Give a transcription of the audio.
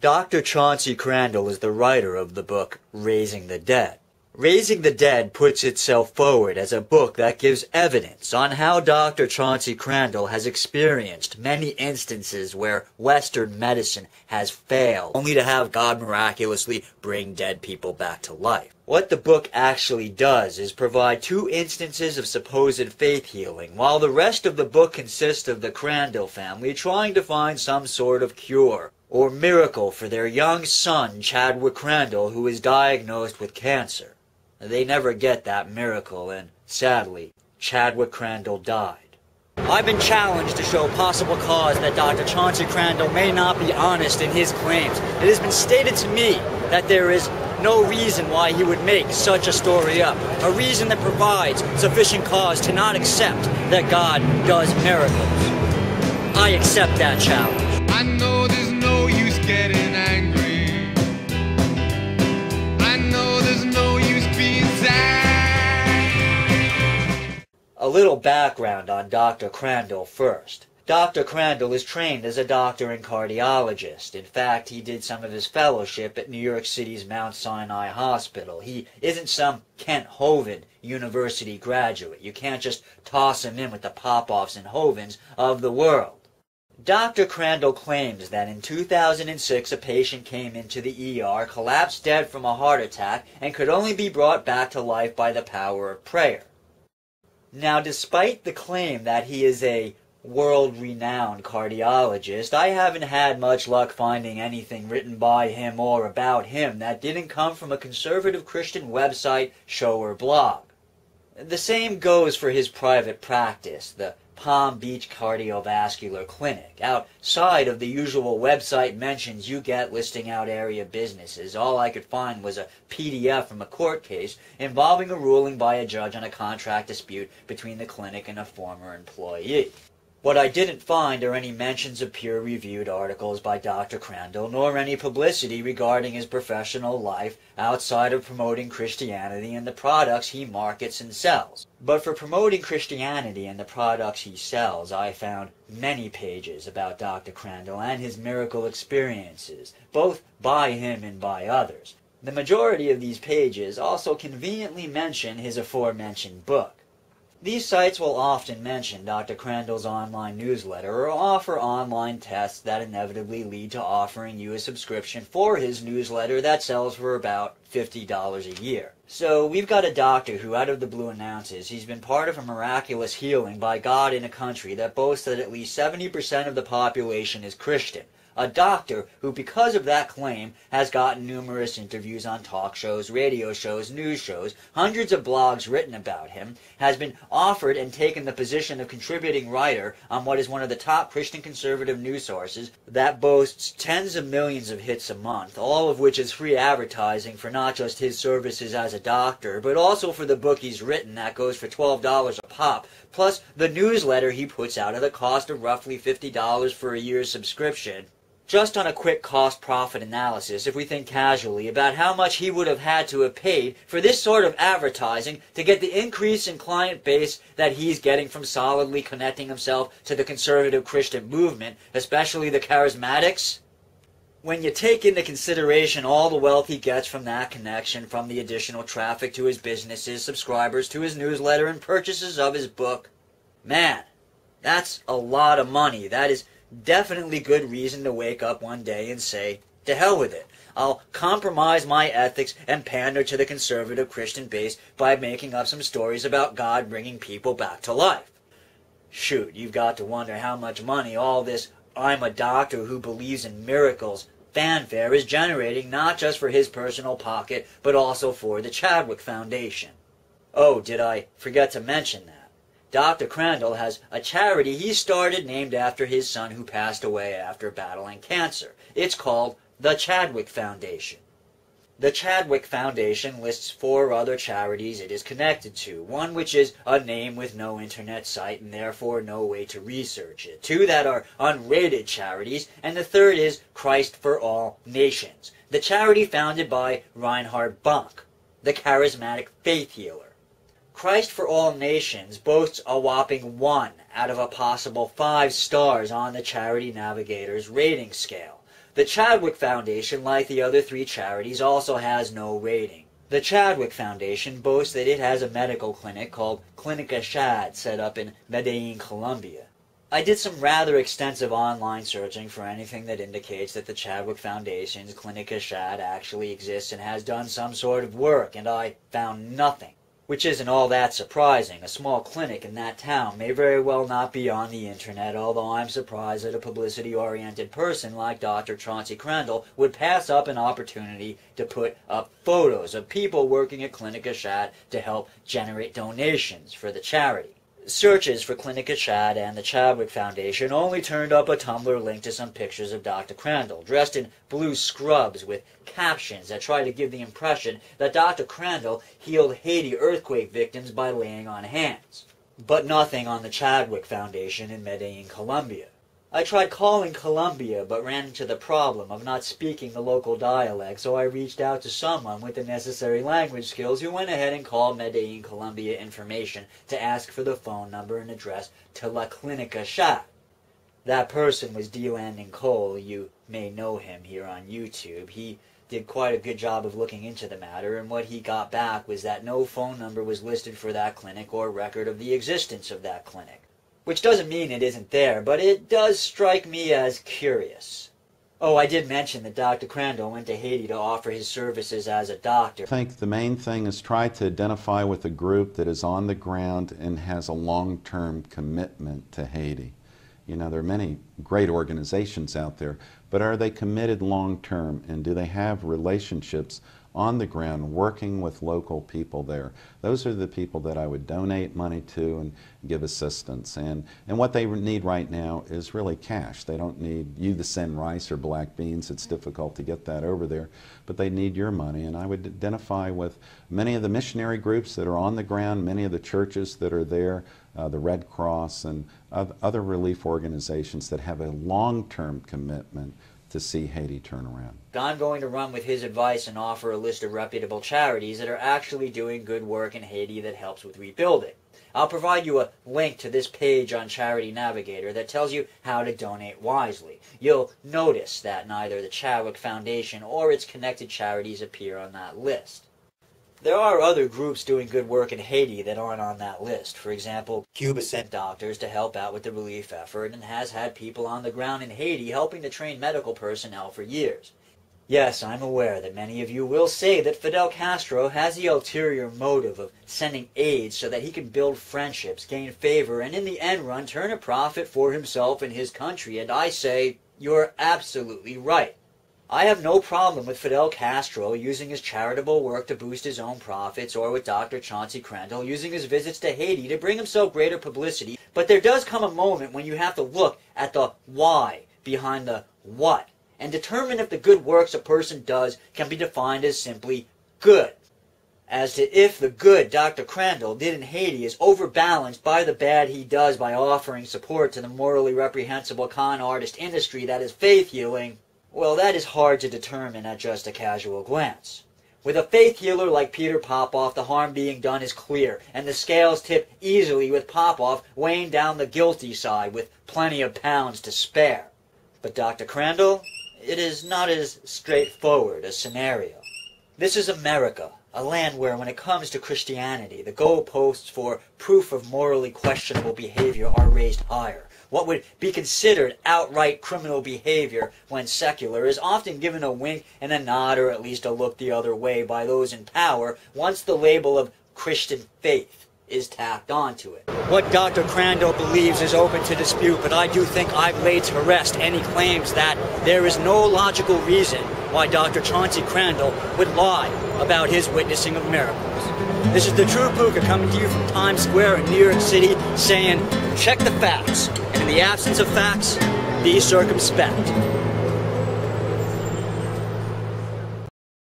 Dr. Chauncey Crandall is the writer of the book Raising the Dead. Raising the Dead puts itself forward as a book that gives evidence on how Dr. Chauncey Crandall has experienced many instances where Western medicine has failed, only to have God miraculously bring dead people back to life. What the book actually does is provide 2 instances of supposed faith healing, while the rest of the book consists of the Crandall family trying to find some sort of cure or miracle for their young son, Chadwick Crandall, who is diagnosed with cancer. They never get that miracle, and sadly, Chadwick Crandall died. I've been challenged to show possible cause that Dr. Chauncey Crandall may not be honest in his claims. It has been stated to me that there is no reason why he would make such a story up, a reason that provides sufficient cause to not accept that God does miracles. I accept that challenge. I know there's no use getting angry. I know there's no use being sad. A little background on Dr. Crandall first. Dr. Crandall is trained as a doctor and cardiologist. In fact, he did some of his fellowship at New York City's Mount Sinai Hospital. He isn't some Kent Hovind University graduate. You can't just toss him in with the Popoffs and Hovinds of the world. Dr. Crandall claims that in 2006 a patient came into the ER, collapsed dead from a heart attack, and could only be brought back to life by the power of prayer. Now, despite the claim that he is a world-renowned cardiologist, I haven't had much luck finding anything written by him or about him that didn't come from a conservative Christian website, show, or blog. The same goes for his private practice, the Palm Beach Cardiovascular Clinic. Outside of the usual website mentions you get listing out area businesses, all I could find was a PDF from a court case involving a ruling by a judge on a contract dispute between the clinic and a former employee. What I didn't find are any mentions of peer-reviewed articles by Dr. Crandall, nor any publicity regarding his professional life outside of promoting Christianity and the products he markets and sells. But for promoting Christianity and the products he sells, I found many pages about Dr. Crandall and his miracle experiences, both by him and by others. The majority of these pages also conveniently mention his aforementioned book. These sites will often mention Dr. Crandall's online newsletter or offer online tests that inevitably lead to offering you a subscription for his newsletter that sells for about $50 a year. So we've got a doctor who out of the blue announces he's been part of a miraculous healing by God in a country that boasts that at least 70% of the population is Christian. A doctor who, because of that claim, has gotten numerous interviews on talk shows, radio shows, news shows, hundreds of blogs written about him, has been offered and taken the position of contributing writer on what is one of the top Christian conservative news sources that boasts tens of millions of hits a month, all of which is free advertising for not just his services as a doctor, but also for the book he's written that goes for $12 a pop, plus the newsletter he puts out at a cost of roughly $50 for a year's subscription. Just on a quick cost-profit analysis, if we think casually about how much he would have had to have paid for this sort of advertising to get the increase in client base that he's getting from solidly connecting himself to the conservative Christian movement, especially the charismatics, when you take into consideration all the wealth he gets from that connection, from the additional traffic to his businesses, subscribers to his newsletter, and purchases of his book, man, that's a lot of money. That is definitely good reason to wake up one day and say, to hell with it. I'll compromise my ethics and pander to the conservative Christian base by making up some stories about God bringing people back to life. Shoot, you've got to wonder how much money all this "I'm a doctor who believes in miracles" fanfare is generating, not just for his personal pocket, but also for the Chadwick Foundation. Oh, did I forget to mention that? Dr. Crandall has a charity he started named after his son who passed away after battling cancer. It's called the Chadwick Foundation. The Chadwick Foundation lists 4 other charities it is connected to, one which is a name with no internet site and therefore no way to research it, 2 that are unrated charities, and the third is Christ for All Nations, the charity founded by Reinhard Bonnke, the charismatic faith healer. Christ for All Nations boasts a whopping 1 out of a possible 5 stars on the Charity Navigator's rating scale. The Chadwick Foundation, like the other 3 charities, also has no rating. The Chadwick Foundation boasts that it has a medical clinic called Clinica Chad set up in Medellin, Colombia. I did some rather extensive online searching for anything that indicates that the Chadwick Foundation's Clinica Chad actually exists and has done some sort of work, and I found nothing. Which isn't all that surprising. A small clinic in that town may very well not be on the internet, although I'm surprised that a publicity-oriented person like Dr. Chauncey Crandall would pass up an opportunity to put up photos of people working at Clinica Chad to help generate donations for the charity. Searches for Clinica Chad and the Chadwick Foundation only turned up a Tumblr link to some pictures of Dr. Crandall, dressed in blue scrubs with captions that try to give the impression that Dr. Crandall healed Haiti earthquake victims by laying on hands. But nothing on the Chadwick Foundation in Medellin, Colombia. I tried calling Colombia, but ran into the problem of not speaking the local dialect, so I reached out to someone with the necessary language skills who went ahead and called Medellin, Colombia information to ask for the phone number and address to La Clinica Chad. That person was D. Cole. You may know him here on YouTube. He did quite a good job of looking into the matter, and what he got back was that no phone number was listed for that clinic or record of the existence of that clinic. Which doesn't mean it isn't there, but it does strike me as curious. Oh, I did mention that Dr. Crandall went to Haiti to offer his services as a doctor. I think the main thing is try to identify with a group that is on the ground and has a long-term commitment to Haiti. You know, there are many great organizations out there, but are they committed long-term, and do they have relationships on the ground working with local people there? Those are the people that I would donate money to and give assistance. And what they need right now is really cash. They don't need you to send rice or black beans. It's difficult to get that over there, but they need your money. And I would identify with many of the missionary groups that are on the ground, many of the churches that are there, the Red Cross and other relief organizations that have a long-term commitment to see Haiti turn around. I'm going to run with his advice and offer a list of reputable charities that are actually doing good work in Haiti that helps with rebuilding. I'll provide you a link to this page on Charity Navigator that tells you how to donate wisely. You'll notice that neither the Chadwick Foundation or its connected charities appear on that list. There are other groups doing good work in Haiti that aren't on that list. For example, Cuba sent doctors to help out with the relief effort and has had people on the ground in Haiti helping to train medical personnel for years. Yes, I'm aware that many of you will say that Fidel Castro has the ulterior motive of sending aid so that he can build friendships, gain favor, and in the end run turn a profit for himself and his country, and I say, you're absolutely right. I have no problem with Fidel Castro using his charitable work to boost his own profits, or with Dr. Chauncey Crandall using his visits to Haiti to bring himself greater publicity, but there does come a moment when you have to look at the why behind the what, and determine if the good works a person does can be defined as simply good. As to if the good Dr. Crandall did in Haiti is overbalanced by the bad he does by offering support to the morally reprehensible con artist industry that is faith healing, well, that is hard to determine at just a casual glance. With a faith healer like Peter Popoff, the harm being done is clear, and the scales tip easily with Popoff weighing down the guilty side with plenty of pounds to spare. But Dr. Crandall, it is not as straightforward a scenario. This is America, a land where, when it comes to Christianity, the goalposts for proof of morally questionable behavior are raised higher. What would be considered outright criminal behavior when secular is often given a wink and a nod, or at least a look the other way, by those in power once the label of Christian faith is tacked onto it. What Dr. Crandall believes is open to dispute, but I do think I've laid to rest any claims that there is no logical reason why Dr. Chauncey Crandall would lie about his witnessing of miracles. This is the True Pooka coming to you from Times Square in New York City, saying, check the facts, and in the absence of facts, be circumspect.